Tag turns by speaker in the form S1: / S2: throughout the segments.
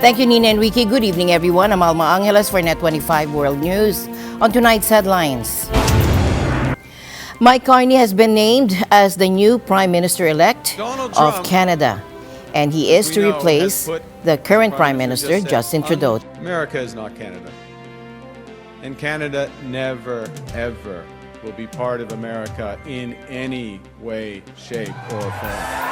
S1: Thank you, Nina Enrique. Good evening, everyone. I'm Alma Angeles for NET25 World News. On tonight's headlines, Mike Carney has been named as the new Prime Minister-elect of Canada, and he is to replace the current Prime Minister, Justin Trudeau.
S2: America is not Canada, and Canada never, ever will be part of America in any way, shape, or form.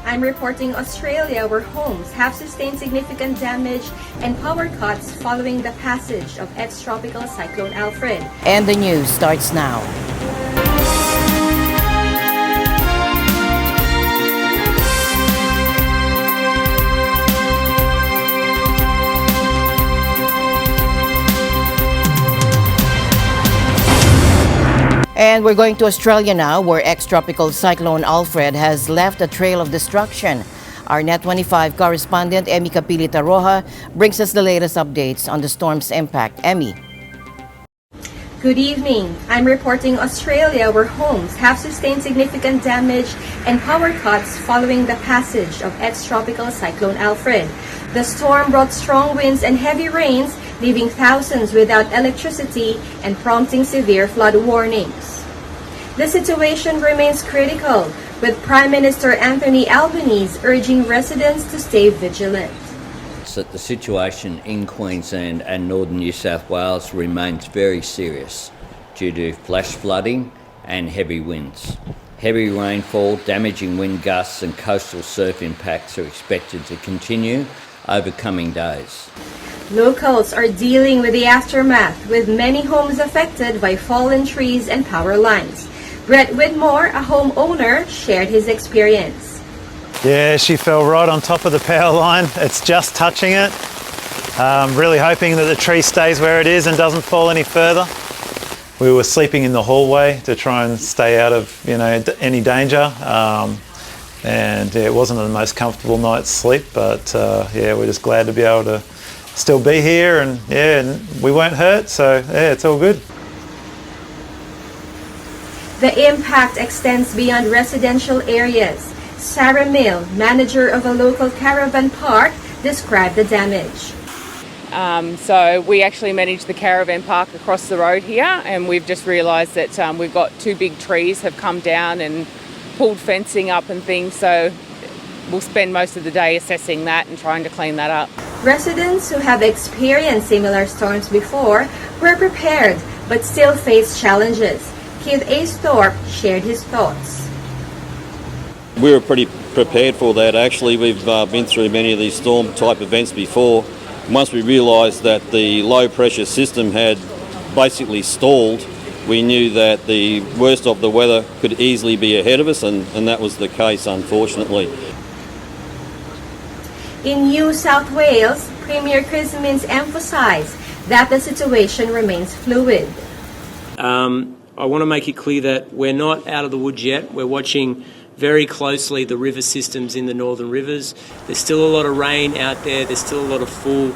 S3: I'm reporting Australia, where homes have sustained significant damage and power cuts following the passage of ex-tropical cyclone Alfred.
S1: And the news starts now. And we're going to Australia now, where ex-tropical cyclone Alfred has left a trail of destruction. Our NET25 correspondent, Emmy Capilita-Roja, brings us the latest updates on the storm's impact. Emmy.
S3: Good evening. I'm reporting Australia, where homes have sustained significant damage and power cuts following the passage of ex-tropical cyclone Alfred. The storm brought strong winds and heavy rains, leaving thousands without electricity and prompting severe flood warnings. The situation remains critical, with Prime Minister Anthony Albanese urging residents to stay vigilant.
S4: That the situation in Queensland and northern New South Wales remains very serious due to flash flooding and heavy winds. Heavy rainfall, damaging wind gusts and coastal surf impacts are expected to continue over coming days.
S3: Locals are dealing with the aftermath, with many homes affected by fallen trees and power lines. Brett Whitmore, a homeowner, shared his experience.
S5: Yeah, she fell right on top of the power line. It's just touching it. Really hoping that the tree stays where it is and doesn't fall any further. We were sleeping in the hallway to try and stay out of any danger. And yeah, it wasn't the most comfortable night's sleep, but yeah, we're just glad to be able to still be here, and yeah, we weren't hurt, so yeah, it's all good.
S3: The impact extends beyond residential areas. Sarah Mill, manager of a local caravan park, described the damage.
S6: So we actually manage the caravan park across the road here, and we've just realised that we've got two big trees have come down and pulled fencing up and things, so we'll spend most of the day assessing that and trying to clean that up.
S3: Residents who have experienced similar storms before were prepared but still face challenges. Keith Aesthorpe shared his thoughts.
S7: We were pretty prepared for that actually. We've been through many of these storm type events before. Once we realised that the low pressure system had basically stalled, we knew that the worst of the weather could easily be ahead of us, and that was the case, unfortunately.
S3: In New South Wales, Premier Chris Minns emphasised that the situation remains fluid.
S8: I want to make it clear that we're not out of the woods yet. We're watching very closely the river systems in the northern rivers. There's still a lot of rain out there. There's still a lot of full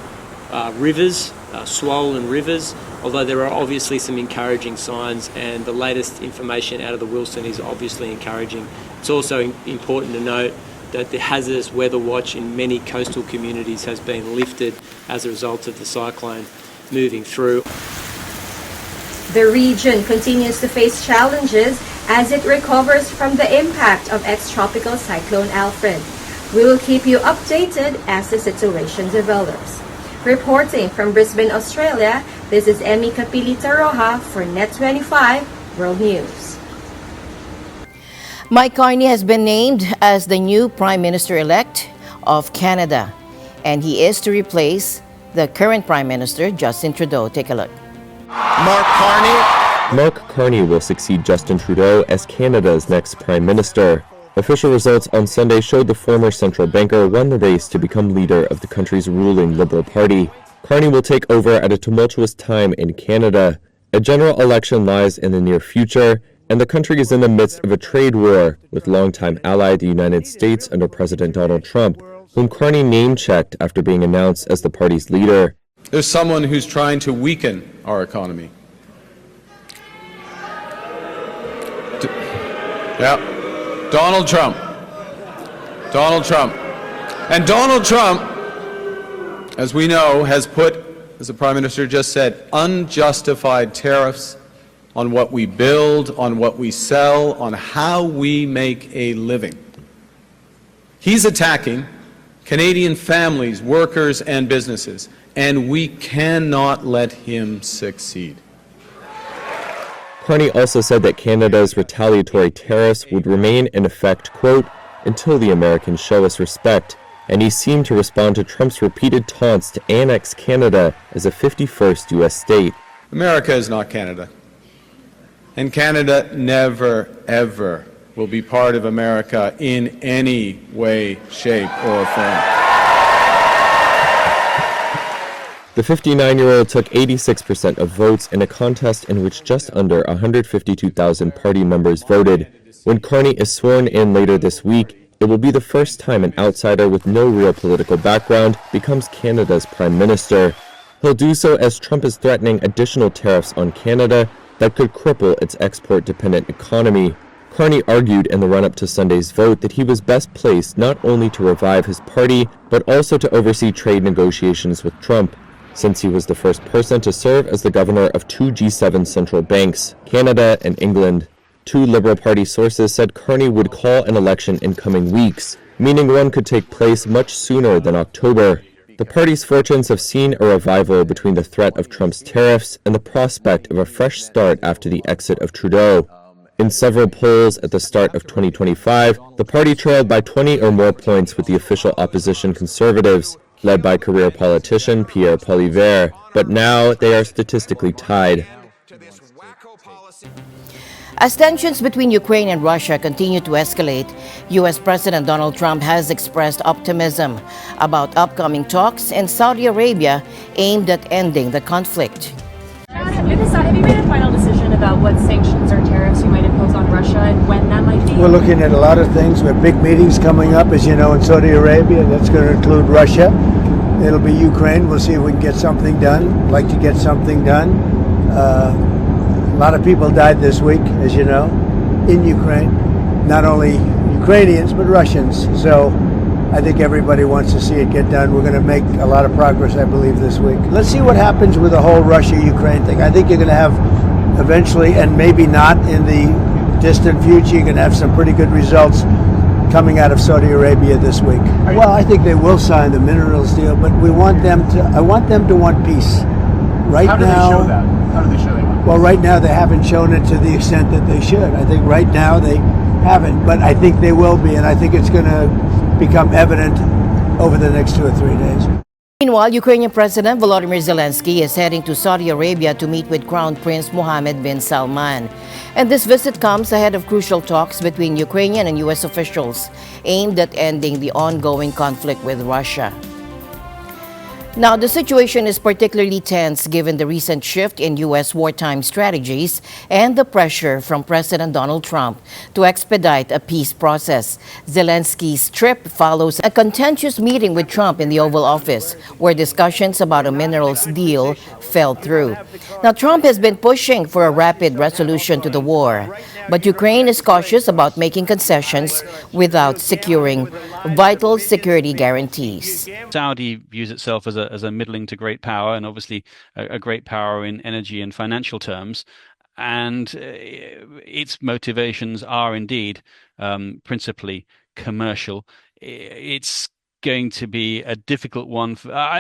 S8: rivers, swollen rivers, although there are obviously some encouraging signs, and the latest information out of the Wilson is obviously encouraging. It's also important to note that the hazardous weather watch in many coastal communities has been lifted as a result of the cyclone moving through.
S3: The region continues to face challenges as it recovers from the impact of ex-tropical cyclone Alfred. We will keep you updated as the situation develops. Reporting from Brisbane, Australia, this is Emmy Capilita-Roja for NET25 World News.
S1: Mike Carney has been named as the new Prime Minister-elect of Canada, and he is to replace the current Prime Minister, Justin Trudeau. Take a look.
S9: Mark Carney will succeed Justin Trudeau as Canada's next Prime Minister. Official results on Sunday showed the former central banker won the race to become leader of the country's ruling Liberal Party. Carney will take over at a tumultuous time in Canada. A general election lies in the near future, and the country is in the midst of a trade war with longtime ally the United States under President Donald Trump, whom Carney name-checked after being announced as the party's leader.
S2: There's someone who's trying to weaken our economy. Donald Trump. And Donald Trump as we know, has put, as the Prime Minister just said, unjustified tariffs on what we build, on what we sell, on how we make a living. He's attacking Canadian families, workers, and businesses, and we cannot let him succeed.
S9: Carney also said that Canada's retaliatory tariffs would remain in effect, quote, until the Americans show us respect, and he seemed to respond to Trump's repeated taunts to annex Canada as a 51st U.S. state.
S2: America is not Canada, and Canada never, ever will be part of America in any way, shape, or form.
S9: The 59-year-old took 86% of votes in a contest in which just under 152,000 party members voted. When Carney is sworn in later this week, it will be the first time an outsider with no real political background becomes Canada's prime minister. He'll do so as Trump is threatening additional tariffs on Canada that could cripple its export-dependent economy. Carney argued in the run-up to Sunday's vote that he was best placed not only to revive his party, but also to oversee trade negotiations with Trump, since he was the first person to serve as the governor of two G7 central banks, Canada and England. Two Liberal Party sources said Carney would call an election in coming weeks, meaning one could take place much sooner than October. The party's fortunes have seen a revival between the threat of Trump's tariffs and the prospect of a fresh start after the exit of Trudeau. In several polls at the start of 2025, the party trailed by 20 or more points with the official opposition Conservatives, led by career politician Pierre Poilievre, but now they are statistically tied.
S1: As tensions between Ukraine and Russia continue to escalate, U.S. President Donald Trump has expressed optimism about upcoming talks in Saudi Arabia aimed at ending the conflict.
S10: Have you made a final decision about what sanctions or tariffs you might impose on Russia and when that might be?
S11: We're looking at a lot of things. We have big meetings coming up, as you know, in Saudi Arabia. That's going to include Russia. It'll be Ukraine. We'll see if we can get something done. I'd like to get something done. A lot of people died this week, as you know, in Ukraine. Not only Ukrainians, but Russians. So I think everybody wants to see it get done. We're going to make a lot of progress, I believe, this week. Let's see what happens with the whole Russia-Ukraine thing. I think you're going to have eventually, and maybe not in the distant future, you're going to have some pretty good results coming out of Saudi Arabia this week. Well, I think they will sign the minerals deal, but I want them to want peace. Right now,
S12: how do they show that? How do they show they want peace?
S11: Well, right now they haven't shown it to the extent that they should. I think right now they haven't, but I think they will be, and I think it's going to become evident over the next 2 or 3 days.
S1: Meanwhile, Ukrainian President Volodymyr Zelensky is heading to Saudi Arabia to meet with Crown Prince Mohammed bin Salman. And this visit comes ahead of crucial talks between Ukrainian and U.S. officials aimed at ending the ongoing conflict with Russia. Now, the situation is particularly tense given the recent shift in U.S. wartime strategies and the pressure from President Donald Trump to expedite a peace process. Zelensky's trip follows a contentious meeting with Trump in the Oval Office, where discussions about a minerals deal fell through. Now, Trump has been pushing for a rapid resolution to the war, but Ukraine is cautious about making concessions without securing vital security guarantees.
S12: Saudi views itself as a middling to great power, and obviously a great power in energy and financial terms. And its motivations are indeed principally commercial. It's going to be a difficult one.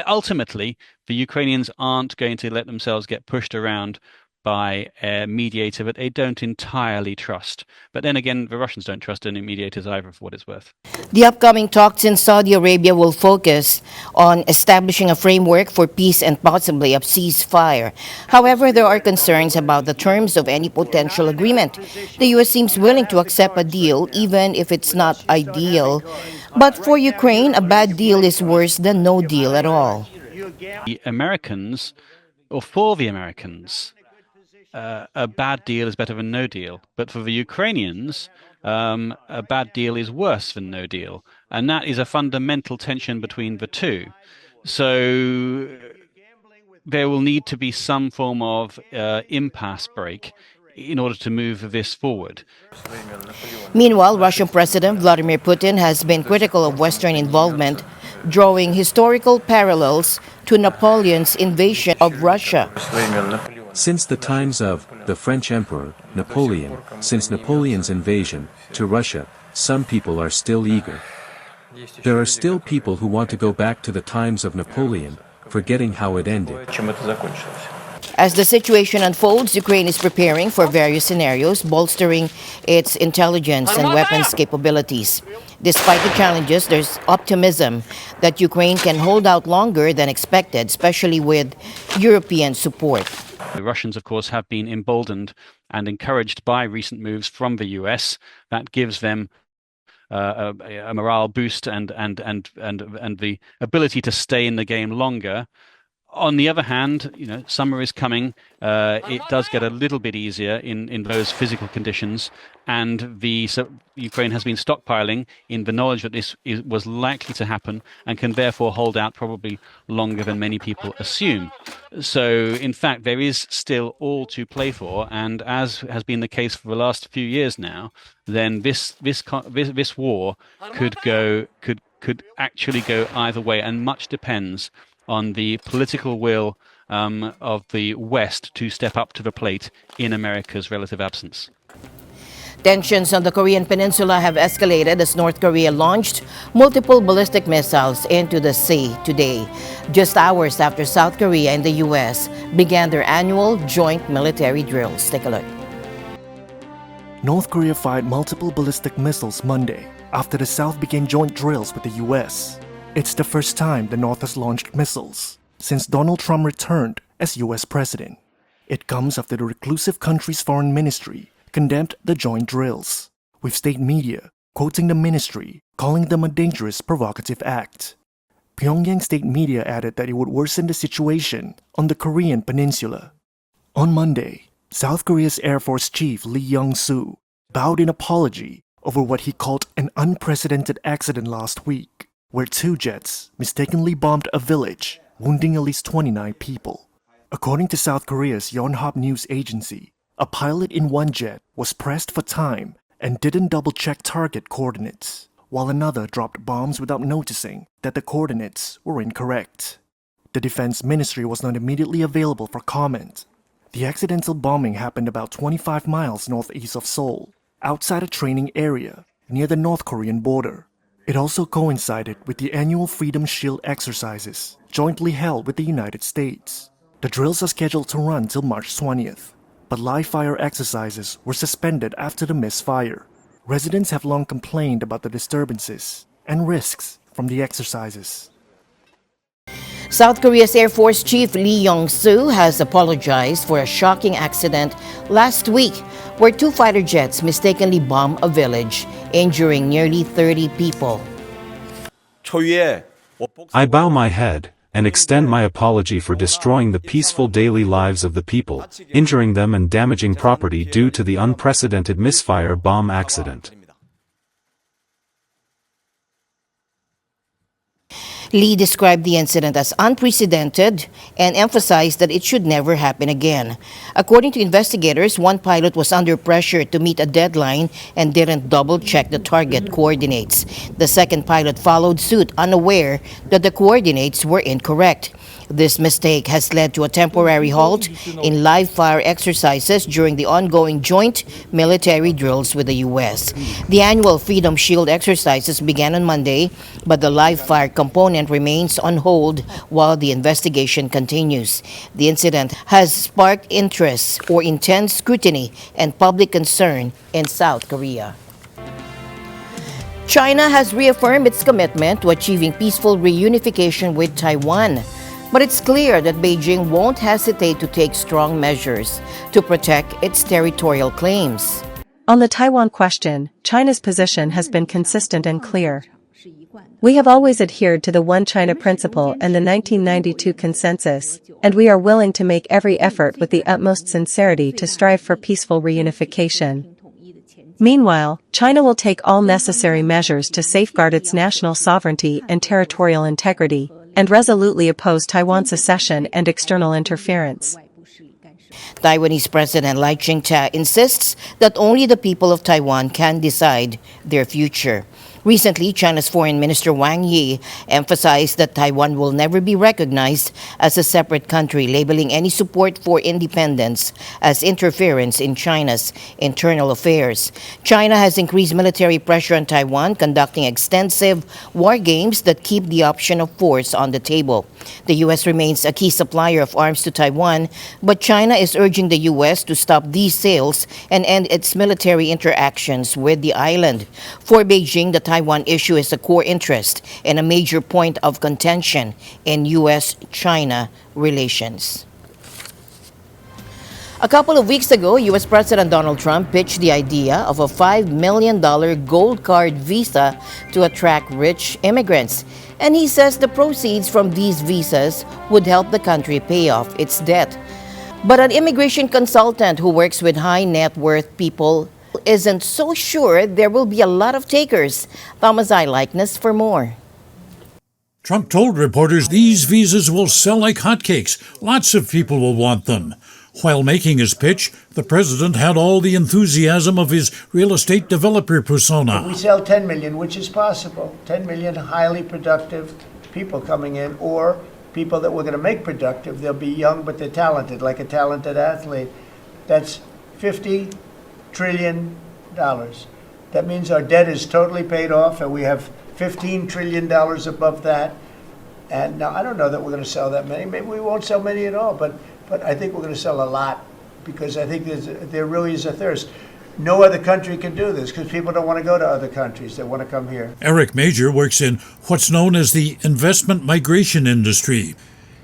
S12: Ultimately, the Ukrainians aren't going to let themselves get pushed around by a mediator that they don't entirely trust. But then again, the Russians don't trust any mediators either, for what it's worth.
S1: The upcoming talks in Saudi Arabia will focus on establishing a framework for peace and possibly a ceasefire. However, there are concerns about the terms of any potential agreement. The U.S. seems willing to accept a deal, even if it's not ideal. But for Ukraine, a bad deal is worse than no deal at all.
S12: The Americans, or for the Americans, a bad deal is better than no deal. But for the Ukrainians, a bad deal is worse than no deal. And that is a fundamental tension between the two. So there will need to be some form of impasse break in order to move this forward.
S1: Meanwhile, Russian President Vladimir Putin has been critical of Western involvement drawing historical parallels to Napoleon's invasion of Russia.
S13: Since the times of the French Emperor, Napoleon, since Napoleon's invasion to Russia, some people are still eager. There are still people who want to go back to the times of Napoleon, forgetting how it ended.
S1: As the situation unfolds, Ukraine is preparing for various scenarios, bolstering its intelligence and weapons capabilities. Despite the challenges, there's optimism that Ukraine can hold out longer than expected, especially with European support.
S12: The Russians, of course, have been emboldened and encouraged by recent moves from the US. That gives them a morale boost and the ability to stay in the game longer. On the other hand, summer is coming. It does get a little bit easier in those physical conditions, and Ukraine has been stockpiling in the knowledge that this was likely to happen and can therefore hold out probably longer than many people assume. So, in fact, there is still all to play for, and as has been the case for the last few years now, then this war could actually go either way, and much depends on the political will of the West to step up to the plate in America's relative absence.
S1: Tensions on the Korean Peninsula have escalated as North Korea launched multiple ballistic missiles into the sea today, just hours after South Korea and the U.S. began their annual joint military drills. Take a look.
S14: North Korea fired multiple ballistic missiles Monday after the South began joint drills with the U.S. It's the first time the North has launched missiles since Donald Trump returned as U.S. president. It comes after the reclusive country's foreign ministry condemned the joint drills, with state media quoting the ministry, calling them a dangerous, provocative act. Pyongyang state media added that it would worsen the situation on the Korean Peninsula. On Monday, South Korea's Air Force Chief Lee Young-soo bowed in apology over what he called an unprecedented accident last week, where two jets mistakenly bombed a village, wounding at least 29 people. According to South Korea's Yonhap news agency, a pilot in one jet was pressed for time and didn't double-check target coordinates, while another dropped bombs without noticing that the coordinates were incorrect. The Defense Ministry was not immediately available for comment. The accidental bombing happened about 25 miles northeast of Seoul, outside a training area near the North Korean border. It also coincided with the annual Freedom Shield exercises jointly held with the United States. The drills are scheduled to run till March 20th, but live fire exercises were suspended after the misfire. Residents have long complained about the disturbances and risks from the exercises.
S1: South Korea's Air Force Chief Lee Young-soo has apologized for a shocking accident last week where two fighter jets mistakenly bombed a village, injuring nearly 30 people.
S13: I bow my head and extend my apology for destroying the peaceful daily lives of the people, injuring them and damaging property due to the unprecedented misfire bomb accident.
S1: Lee described the incident as unprecedented and emphasized that it should never happen again. According to investigators, one pilot was under pressure to meet a deadline and didn't double-check the target coordinates. The second pilot followed suit, unaware that the coordinates were incorrect. This mistake has led to a temporary halt in live fire exercises during the ongoing joint military drills with the U.S. The annual Freedom Shield exercises began on Monday, but the live fire component remains on hold while the investigation continues. The incident has sparked interest or intense scrutiny and public concern in South Korea. China has reaffirmed its commitment to achieving peaceful reunification with Taiwan. But it's clear that Beijing won't hesitate to take strong measures to protect its territorial claims.
S15: On the Taiwan question, China's position has been consistent and clear. We have always adhered to the One China principle and the 1992 consensus, and we are willing to make every effort with the utmost sincerity to strive for peaceful reunification. Meanwhile, China will take all necessary measures to safeguard its national sovereignty and territorial integrity, and resolutely oppose Taiwan's secession and external interference.
S1: Taiwanese President Lai Ching-te insists that only the people of Taiwan can decide their future. Recently, China's Foreign Minister Wang Yi emphasized that Taiwan will never be recognized as a separate country, labeling any support for independence as interference in China's internal affairs. China has increased military pressure on Taiwan, conducting extensive war games that keep the option of force on the table. The U.S. remains a key supplier of arms to Taiwan, but China is urging the U.S. to stop these sales and end its military interactions with the island. For Beijing, the Taiwan issue is a core interest and a major point of contention in U.S.-China relations. A couple of weeks ago, U.S. President Donald Trump pitched the idea of a $5 million gold card visa to attract rich immigrants. And he says the proceeds from these visas would help the country pay off its debt. But an immigration consultant who works with high net worth people isn't so sure there will be a lot of takers. Thomas I. Likeness for more.
S16: Trump told reporters these visas will sell like hotcakes. Lots of people will want them. While making his pitch, the president had all the enthusiasm of his real estate developer persona.
S11: We sell 10 million, which is possible. 10 million highly productive people coming in, or people that we're going to make productive. They'll be young, but they're talented, like a talented athlete. That's $50 trillion. That means our debt is totally paid off, and we have $15 trillion above that. And now I don't know that we're going to sell that many. Maybe we won't sell many at all, but I think we're going to sell a lot, because I think there really is a thirst. No other country can do this, because people don't want to go to other countries. They want to come here.
S16: Eric Major works in what's known as the investment migration industry.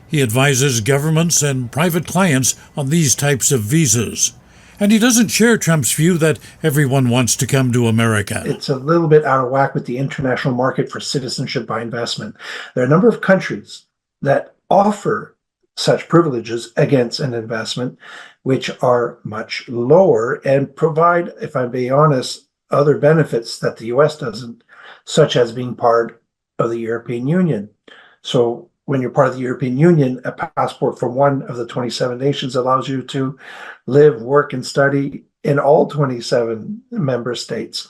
S16: He advises governments and private clients on these types of visas. And he doesn't share Trump's view that everyone wants to come to America.
S17: It's a little bit out of whack with the international market for citizenship by investment. There are a number of countries that offer such privileges against an investment, which are much lower and provide, if I'm being honest, other benefits that the U.S. doesn't, such as being part of the European Union. So when you're part of the European Union, a passport from one of the 27 nations allows you to live, work, and study in all 27 member states.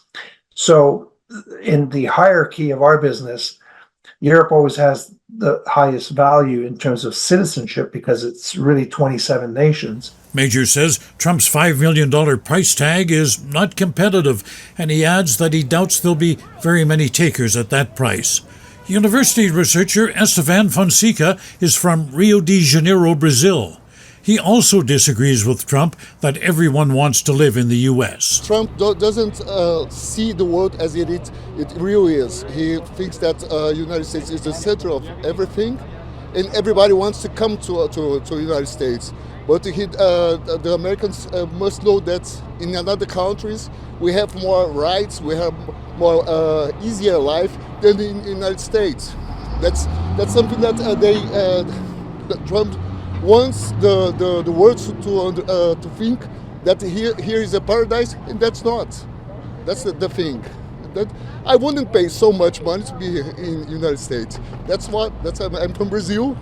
S17: So in the hierarchy of our business, Europe always has the highest value in terms of citizenship, because it's really 27 nations.
S16: Major says Trump's $5 million price tag is not competitive, and he adds that he doubts there'll be very many takers at that price. University researcher Estevan Fonseca is from Rio de Janeiro, Brazil. He also disagrees with Trump that everyone wants to live in the U.S.
S18: Trump doesn't see the world as it really is. He thinks that the United States is the center of everything, and everybody wants to come to the United States. But the Americans must know that in other countries we have more rights, we have more easier life than in the United States. That's something that that Trump wants the world to think that here is a paradise, and that's not. That's the thing. That I wouldn't pay so much money to be in the United States. I'm from Brazil.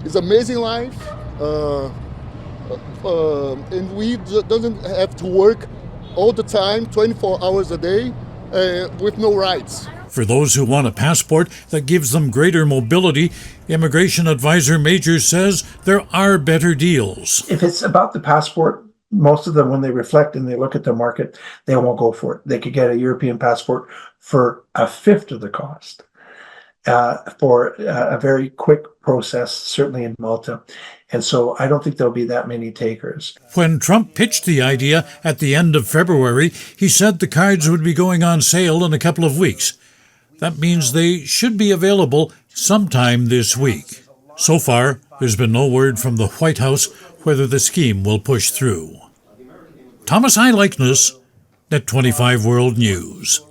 S18: It's amazing life. And we doesn't have to work all the time, 24 hours a day, with no rights.
S16: For those who want a passport that gives them greater mobility, immigration advisor Major says there are better deals.
S17: If it's about the passport, most of them, when they reflect and they look at the market, they won't go for it. They could get a European passport for a fifth of the cost. For a very quick process, certainly in Malta. And so I don't think there'll be that many takers.
S16: When Trump pitched the idea at the end of February, he said the cards would be going on sale in a couple of weeks. That means they should be available sometime this week. So far, there's been no word from the White House whether the scheme will push through. Thomas I. Likeness, NET25 World News.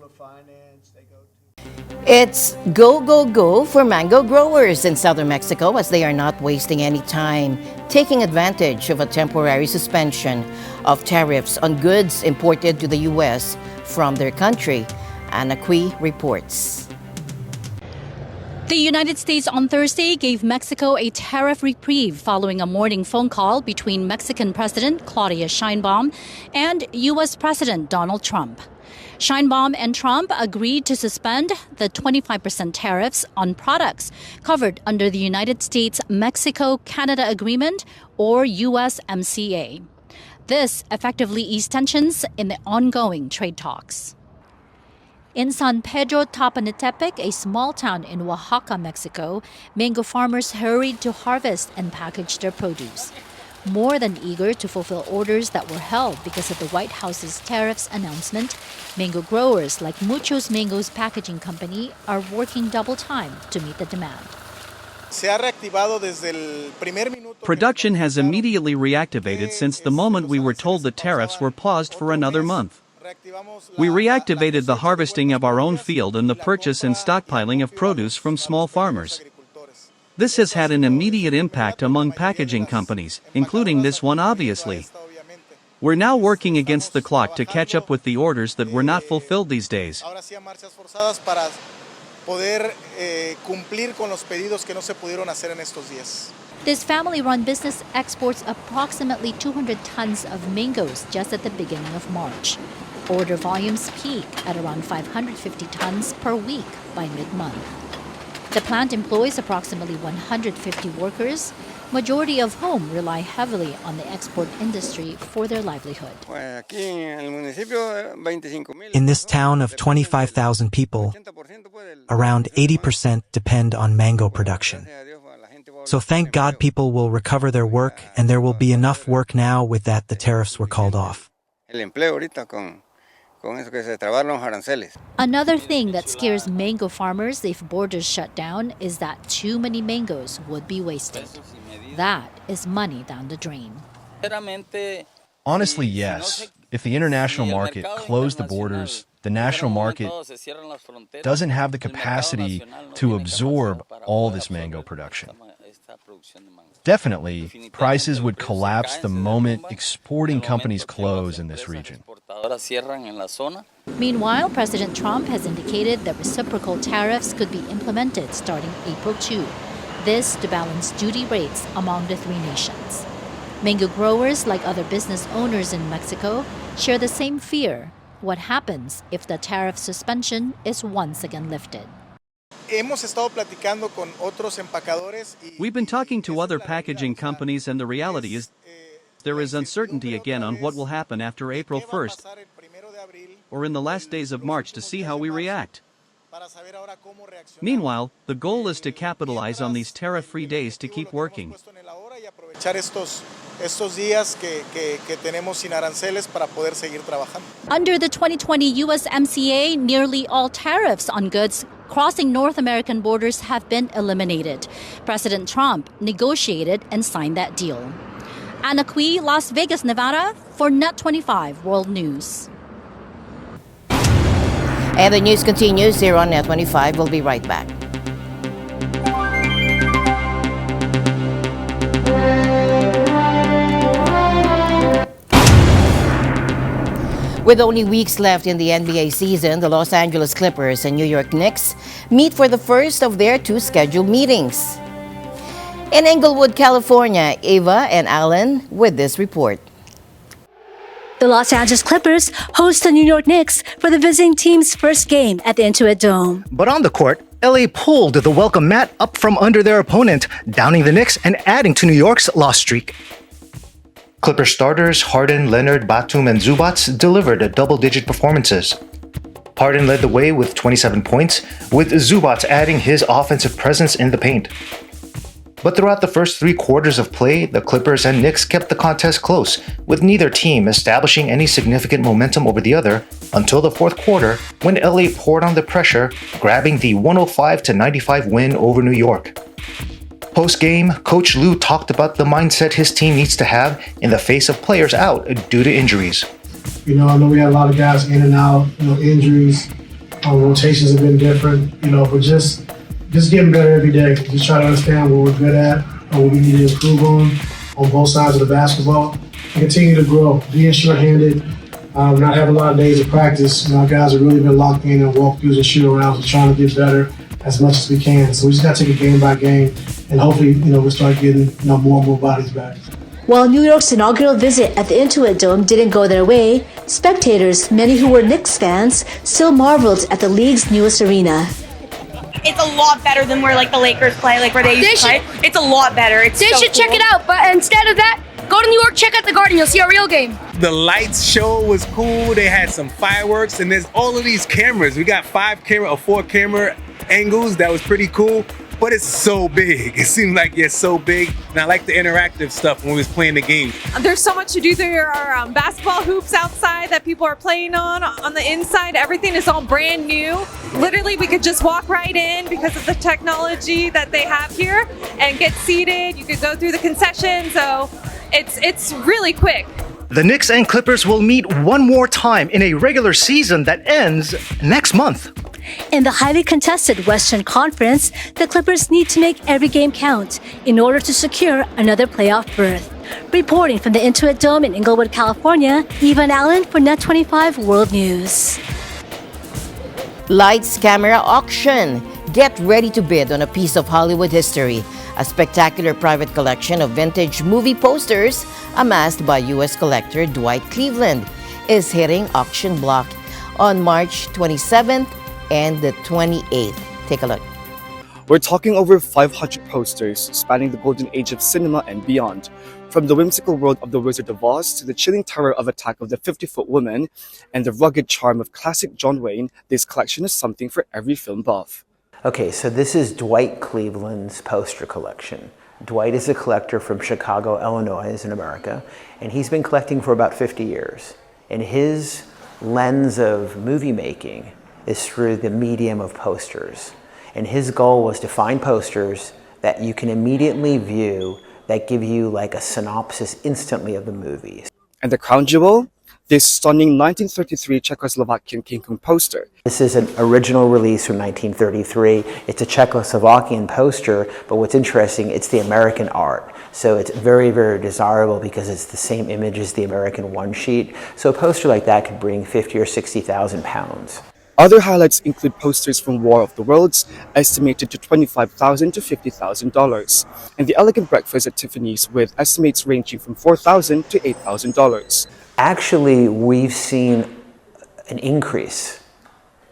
S1: It's go, go, go for mango growers in southern Mexico, as they are not wasting any time taking advantage of a temporary suspension of tariffs on goods imported to the U.S. from their country. Anna Cui reports.
S19: The United States on Thursday gave Mexico a tariff reprieve following a morning phone call between Mexican President Claudia Sheinbaum and U.S. President Donald Trump. Sheinbaum and Trump agreed to suspend the 25% tariffs on products covered under the United States-Mexico-Canada Agreement, or USMCA. This effectively eased tensions in the ongoing trade talks. In San Pedro Tapanetepec, a small town in Oaxaca, Mexico, mango farmers hurried to harvest and package their produce. More than eager to fulfill orders that were held because of the White House's tariffs announcement, mango growers like Muchos Mango's packaging company are working double time to meet the demand.
S20: Production has immediately reactivated since the moment we were told the tariffs were paused for another month. We reactivated the harvesting of our own field and the purchase and stockpiling of produce from small farmers. This has had an immediate impact among packaging companies, including this one obviously. We're now working against the clock to catch up with the orders that were not fulfilled these days.
S19: This family-run business exports approximately 200 tons of mangoes just at the beginning of March. Order volumes peak at around 550 tons per week by mid-month. The plant employs approximately 150 workers, majority of whom rely heavily on the export industry for their livelihood.
S21: In this town of 25,000 people, around 80% depend on mango production. So thank God people will recover their work, and there will be enough work now with that the tariffs were called off.
S19: Another thing that scares mango farmers if borders shut down is that too many mangoes would be wasted. That is money down the drain.
S22: Honestly, yes. If the international market closed the borders, the national market doesn't have the capacity to absorb all this mango production. Definitely, prices would collapse the moment exporting companies close in this region.
S19: Meanwhile, President Trump has indicated that reciprocal tariffs could be implemented starting April 2. This to balance duty rates among the three nations. Mango growers, like other business owners in Mexico, share the same fear. What happens if the tariff suspension is once again lifted?
S20: We've been talking to other packaging companies, and the reality is there is uncertainty again on what will happen after April 1st or in the last days of March to see how we react. Meanwhile, the goal is to capitalize on these tariff-free days to keep working.
S19: Under the 2020 USMCA, nearly all tariffs on goods crossing North American borders have been eliminated. President Trump negotiated and signed that deal. Anna Cui, Las Vegas, Nevada, for NET25 World News.
S1: And the news continues here on NET25. We'll be right back. With only weeks left in the NBA season, the Los Angeles Clippers and New York Knicks meet for the first of their two scheduled meetings. In Inglewood, California, Ava and Alan with this report.
S23: The Los Angeles Clippers host the New York Knicks for the visiting team's first game at the Intuit Dome.
S24: But on the court, LA pulled the welcome mat up from under their opponent, downing the Knicks and adding to New York's loss streak. Clipper starters Harden, Leonard, Batum, and Zubats delivered double-digit performances. Harden led the way with 27 points, with Zubats adding his offensive presence in the paint. But throughout the first 3 quarters of play, the Clippers and Knicks kept the contest close, with neither team establishing any significant momentum over the other until the fourth quarter, when LA poured on the pressure, grabbing the 105-95 win over New York. Post-game, Coach Lue talked about the mindset his team needs to have in the face of players out due to injuries.
S25: I know we had a lot of guys in and out, injuries, rotations have been different, but just getting better every day. Just try to understand what we're good at, and what we need to improve on both sides of the basketball, and continue to grow. Being short-handed, not having a lot of days of practice, our guys have really been locked in and walkthroughs and shoot-arounds and trying to get better as much as we can. So we just got to take it game by game, and hopefully, we'll start getting more and more bodies back.
S23: While New York's inaugural visit at the Intuit Dome didn't go their way, Spectators, many who were Knicks fans, still marveled at the league's newest arena.
S4: It's a lot better than where like the Lakers play, like where they used to play. It's a lot better. They should check it out, but instead of that, go to New York, check out the Garden. You'll see a real game.
S5: The lights show was cool. They had some fireworks, and there's all of these cameras. We got 4 camera angles. That was pretty cool. But it's so big. It seems like it's so big. And I like the interactive stuff when we was playing the game.
S6: There's so much to do. There are basketball hoops outside that people are playing on the inside. Everything is all brand new. Literally, we could just walk right in because of the technology that they have here and get seated. You could go through the concession. So it's really quick.
S24: The Knicks and Clippers will meet one more time in a regular season that ends next month.
S23: In the highly contested Western Conference, the Clippers need to make every game count in order to secure another playoff berth. Reporting from the Intuit Dome in Inglewood, California, Yvonne Allen for NET25 World News.
S1: Lights Camera Auction. Get ready to bid on a piece of Hollywood history. A spectacular private collection of vintage movie posters amassed by U.S. collector Dwight Cleveland is hitting auction block on March 27th and the 28th. Take a look.
S7: We're talking over 500 posters spanning the golden age of cinema and beyond. From the whimsical world of The Wizard of Oz to the chilling terror of Attack of the 50-Foot Woman and the rugged charm of classic John Wayne, this collection is something for every film buff.
S8: Okay, so this is Dwight Cleveland's poster collection. Dwight is a collector from Chicago, Illinois in America, and he's been collecting for about 50 years. And his lens of movie making is through the medium of posters. And his goal was to find posters that you can immediately view that give you like a synopsis instantly of the movies.
S7: And the crown jewel? This stunning 1933 Czechoslovakian King Kong poster.
S8: This is an original release from 1933. It's a Czechoslovakian poster, but what's interesting, it's the American art. So it's very, very desirable because it's the same image as the American one sheet. So a poster like that could bring 50 or 60,000 pounds.
S7: Other highlights include posters from War of the Worlds, estimated to $25,000 to $50,000, and the Elegant Breakfast at Tiffany's with estimates ranging from $4,000 to $8,000.
S8: Actually, we've seen an increase.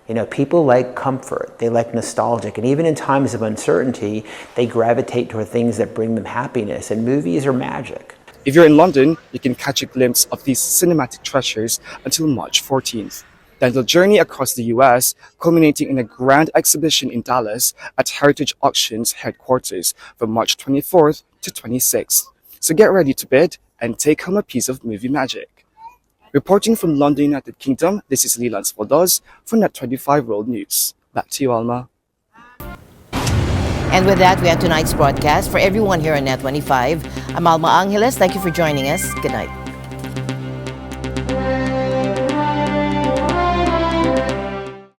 S8: You know, people like comfort, they like nostalgic, and even in times of uncertainty, they gravitate toward things that bring them happiness, and movies are magic.
S7: If you're in London, you can catch a glimpse of these cinematic treasures until March 14th. Then they'll journey across the US, culminating in a grand exhibition in Dallas at Heritage Auctions headquarters from March 24th to 26th. So get ready to bid and take home a piece of movie magic. Reporting from London, United Kingdom, this is Leland Svaldos for NET25 World News. Back to you, Alma.
S1: And with that, we end tonight's broadcast. For everyone here on NET25, I'm Alma Angeles. Thank you for joining us. Good night.